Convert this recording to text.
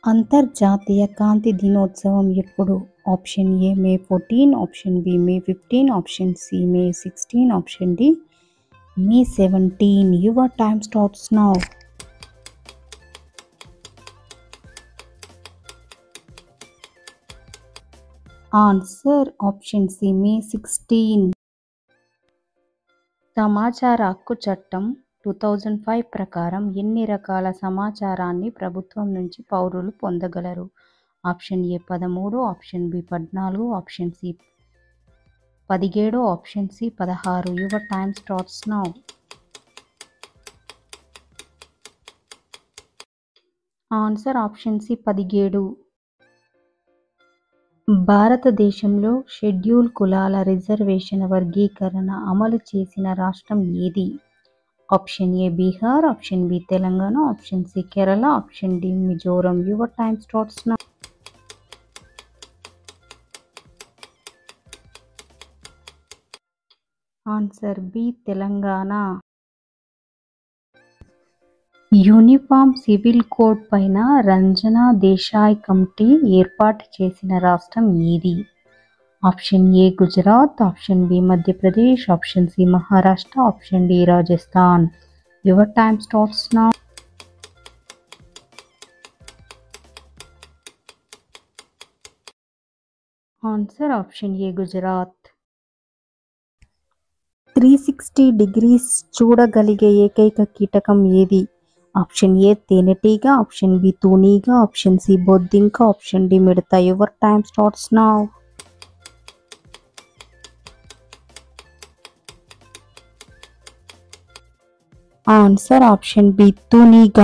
అంతర్జాతీయ కాంతి దినోత్సవం ఎప్పుడు? Option A May 14, option B May 15, option C May 16, option D May 17. Your time starts now. Answer option C May 16. సమాచార హక్కు చట్టం 2005 ప్రకారం ఎన్ని రకాల సమాచారాన్ని ప్రభుత్వం నుంచి పౌరులు పొందగలరు? Option A 13, option B 14, option C 17, option C 16. Your time starts now. Answer option C 17. భారతదేశంలో షెడ్యూల్ కులాల రిజర్వేషన్ వర్గీకరణ అమలు చేసిన రాష్ట్రం ఏది? Option A Bihar, option B Telangana, option C Kerala, option D Mizoram. Your time starts now. Answer B Telangana. Uniform civil code పైన Ranjana Desai committee ఏర్పాటు చేసిన రాష్ట్రం ఏది? Option A Gujarat, option B Madhya Pradesh, option C Maharashtra, option D Rajasthan. Your time starts now. Answer option A Gujarat. 360 degrees చూడగలిగే ఏకైక కీటకం ఏది? Option A తేనెటీగ, ఆప్షన్ బి తూనీగ, ఆప్షన్ సి బొద్దింక, ఆప్షన్ డి మిడత. Your time starts now. Answer option B తూనీగ.